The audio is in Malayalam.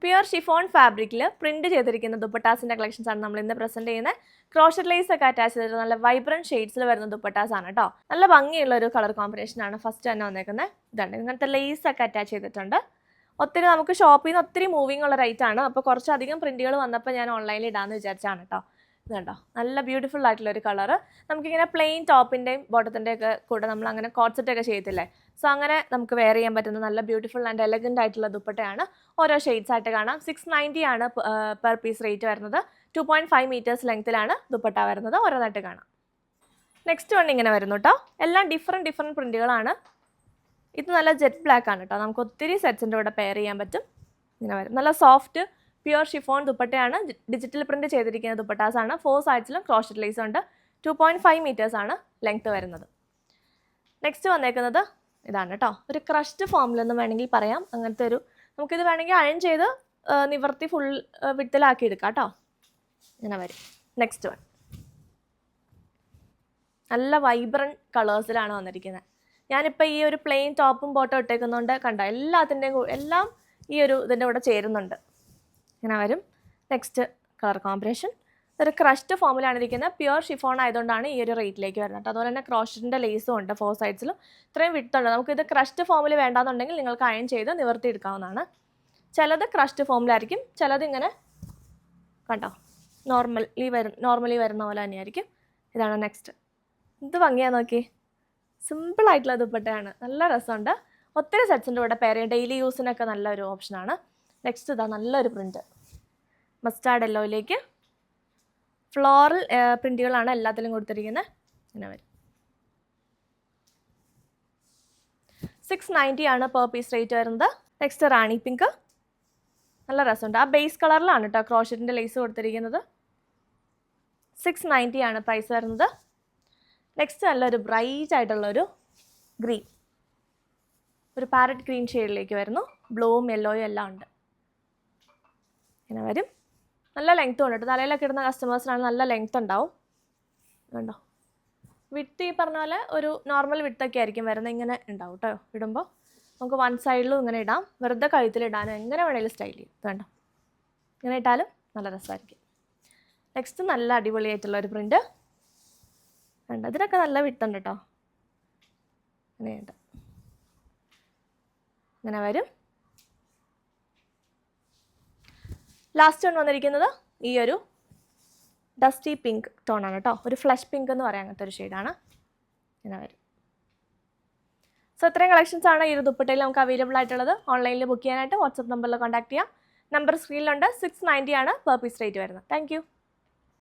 പ്യുർ ഷിഫോൺ ഫാബ്രിക്കിൽ പ്രിന്റ് ചെയ്തിരിക്കുന്ന ദുപ്പട്ടാസിൻ്റെ കളക്ഷൻസ് ആണ് നമ്മൾ ഇന്ന് പ്രസന്റ് ചെയ്യുന്നത്. ക്രോഷറ്റ് ലേസ് ഒക്കെ അറ്റാച്ച് ചെയ്തിട്ട് നല്ല വൈബ്രന്റ് ഷെയ്ഡ്സിൽ വരുന്ന ദുപ്പട്ടാസ് ആണ് കേട്ടോ. നല്ല ഭംഗിയുള്ള ഒരു കളർ കോമ്പിനേഷൻ ആണ് ഫസ്റ്റ് തന്നെ വന്നേക്കുന്നത്. ഇതാണ് ഇങ്ങനത്തെ ലേസ് ഒക്കെ അറ്റാച്ച് ചെയ്തിട്ടുണ്ട്. ഒത്തിരി നമുക്ക് ഷോപ്പിൽ നിന്ന് ഒത്തിരി മൂവിങ് ഉള്ള റേറ്റ് ആണ്. അപ്പോൾ കുറച്ചധികം പ്രിന്റുകൾ വന്നപ്പോൾ ഞാൻ ഓൺലൈനിൽ ഇടാമെന്ന് വിചാരിച്ചാണ് കേട്ടോ. ഇതുണ്ടോ നല്ല ബ്യൂട്ടിഫുൾ ആയിട്ടുള്ള ഒരു കളർ. നമുക്കിങ്ങനെ പ്ലെയിൻ ടോപ്പിൻ്റെയും ബോട്ടത്തിൻ്റെയും ഒക്കെ കൂടെ നമ്മൾ അങ്ങനെ കോട്ട്സെറ്റ് ഒക്കെ ചെയ്തില്ലേ, സോ അങ്ങനെ നമുക്ക് വെയർ ചെയ്യാൻ പറ്റുന്ന നല്ല ബ്യൂട്ടിഫുൾ ആൻഡ് എലഗൻ്റ് ആയിട്ടുള്ള ദുപ്പട്ടയാണ്. ഓരോ ഷെയ്ഡ്സ് ആയിട്ട് കാണാം. 690 ആണ് പെർ പീസ് റേറ്റ് വരുന്നത്. 2.5 മീറ്റേഴ്സ് ലെങ്ത്തിലാണ് ദുപ്പട്ട വരുന്നത്. ഓരോന്നായിട്ട് കാണാം. നെക്സ്റ്റ് വൺ ഇങ്ങനെ വരുന്നു കേട്ടോ. എല്ലാം ഡിഫറെൻറ്റ് പ്രിൻറ്റുകളാണ്. ഇത് നല്ല ജെറ്റ് ബ്ലാക്ക് ആണ് കേട്ടോ. നമുക്ക് ഒത്തിരി സെറ്റ്സിൻ്റെ കൂടെ പെയർ ചെയ്യാൻ പറ്റും. ഇങ്ങനെ വരും. നല്ല സോഫ്റ്റ് പ്യുർ ഷിഫോൺ ദുപ്പട്ടയാണ്. ഡിജിറ്റൽ പ്രിൻറ്റ് ചെയ്തിരിക്കുന്ന ദുപ്പട്ടാസാണ്. 4 സൈഡ്സിലും ക്രോഷറ്റ് ലേസ് ഉണ്ട്. 2.5 മീറ്റേഴ്സ് ആണ് ലെങ്ത്ത് വരുന്നത്. നെക്സ്റ്റ് വന്നേക്കുന്നത് ഇതാണ് കേട്ടോ. ഒരു ക്രഷ്ഡ് ഫോമിലൊന്നും വേണമെങ്കിൽ പറയാം. അങ്ങനത്തെ ഒരു നമുക്കിത് വേണമെങ്കിൽ അയൺ ചെയ്ത് നിവർത്തി ഫുൾ വിട്ടിലാക്കി എടുക്കാം കേട്ടോ. ഇങ്ങനെ വരും. നെക്സ്റ്റ് വൺ നല്ല വൈബ്രൻറ്റ് കളേഴ്സിലാണ് വന്നിരിക്കുന്നത്. ഞാനിപ്പോൾ ഈ ഒരു പ്ലെയിൻ ടോപ്പും ബോട്ടം ഇട്ടേക്കുന്നതുകൊണ്ട് കണ്ടോ എല്ലാം ഈ ഒരു ഇതിൻ്റെ കൂടെ ചേരുന്നുണ്ട്. ഇങ്ങനെ വരും. നെക്സ്റ്റ് കളർ കോമ്പിനേഷൻ ഒരു ക്രഷ്ഡ് ഫോമിലാണ് ഇരിക്കുന്നത്. പ്യുർ ഷിഫോൺ ആയതുകൊണ്ടാണ് ഈ ഒരു റേറ്റിലേക്ക് വരുന്നത്. അതുപോലെ തന്നെ ക്രോഷറ്റിൻ്റെ ലേസും ഉണ്ട് 4 സൈഡ്സിലും. ഇത്രയും വിട്ടുണ്ട്. നമുക്കിത് ക്രഷ്ഡ് ഫോമിൽ വേണ്ടാന്നുണ്ടെങ്കിൽ നിങ്ങൾക്ക് അയൺ ചെയ്ത് നിവർത്തി എടുക്കാവുന്നതാണ്. ചിലത് ക്രഷ്ഡ് ഫോമിലായിരിക്കും, ചിലത് ഇങ്ങനെ കണ്ടോ നോർമലി വരുന്ന പോലെ തന്നെയായിരിക്കും. ഇതാണ് നെക്സ്റ്റ്. ഇത് ഭംഗിയാ നോക്കി. സിമ്പിളായിട്ടുള്ള ദുപ്പട്ടയാണ്. നല്ല രസമുണ്ട്. ഒത്തിരി സെറ്റ്സിൻ്റെ കൂടെ പെയർ ചെയ്യാം. ഡെയിലി യൂസിനൊക്കെ നല്ലൊരു ഓപ്ഷനാണ്. നെക്സ്റ്റ് ഇതാ നല്ലൊരു പ്രിൻറ്റ്. മസ്റ്റാർഡ് യെല്ലോയിലേക്ക് ഫ്ലോറൽ പ്രിൻറ്റുകളാണ് എല്ലാത്തിലും കൊടുത്തിരിക്കുന്നത്. ഇങ്ങനെ വരും. 690 ആണ് പെർ പീസ് റേറ്റ് വരുന്നത്. നെക്സ്റ്റ് റാണി പിങ്ക്. നല്ല രസമുണ്ട്. ആ ബേസ് കളറിലാണ് കേട്ടോ ക്രോഷറ്റിൻ്റെ ലേസ് കൊടുത്തിരിക്കുന്നത്. 690 ആണ് പ്രൈസ് വരുന്നത്. നെക്സ്റ്റ് നല്ലൊരു ബ്രൈറ്റ് ആയിട്ടുള്ളൊരു ഗ്രീൻ, ഒരു പാരറ്റ് ഗ്രീൻ ഷെയ്ഡിലേക്ക് വരുന്നു. ബ്ലൂവും യെല്ലോയും എല്ലാം ഉണ്ട്. ഇങ്ങനെ വരും. നല്ല ലെങ്ത്തും ഉണ്ട് കേട്ടോ. തലയിലൊക്കെ ഇടുന്ന കസ്റ്റമേഴ്സിനാണ് നല്ല ലെങ്ത്ത് ഉണ്ടാവും. കണ്ടോ വിട്ട് ഈ പറഞ്ഞ പോലെ ഒരു നോർമൽ വിട്ടൊക്കെ ആയിരിക്കും വരുന്നത്. ഇങ്ങനെ ഉണ്ടാവും കേട്ടോ. ഇടുമ്പോൾ നമുക്ക് വൺ സൈഡിലും ഇങ്ങനെ ഇടാം, വെറുതെ കഴുത്തിലിടാനും എങ്ങനെ വേണമെങ്കിലും സ്റ്റൈൽ ചെയ്യും. വേണ്ട ഇങ്ങനെ ഇട്ടാലും നല്ല രസമായിരിക്കും. നെക്സ്റ്റ് നല്ല അടിപൊളിയായിട്ടുള്ള ഒരു പ്രിൻറ്റ് വേണ്ട. ഇതിനൊക്കെ നല്ല വിട്ടുണ്ട് കേട്ടോ. ഇങ്ങനെയുണ്ട്. ഇങ്ങനെ വരും. ലാസ്റ്റ് വൺ വന്നിരിക്കുന്നത് ഈ ഒരു ഡസ്റ്റി പിങ്ക് ടോണാണ് കേട്ടോ. ഒരു ഫ്ലഷ് പിങ്ക് എന്ന് പറയാം, അങ്ങനത്തെ ഒരു ഷെയ്ഡാണ്. ഇങ്ങനെ വരും. സോ ഇത്രയും കളക്ഷൻസ് ആണ് ഈ ഒരു ദുപ്പട്ടയിൽ നമുക്ക് അവൈലബിൾ ആയിട്ടുള്ളത്. ഓൺലൈനിൽ ബുക്ക് ചെയ്യാനായിട്ട് വാട്സപ്പ് നമ്പറിൽ കോൺടാക്ട് ചെയ്യാം. നമ്പർ സ്ക്രീനിലുണ്ട്. 690 ആണ് പെർ പീസ് റേറ്റ് വരുന്നത്. താങ്ക്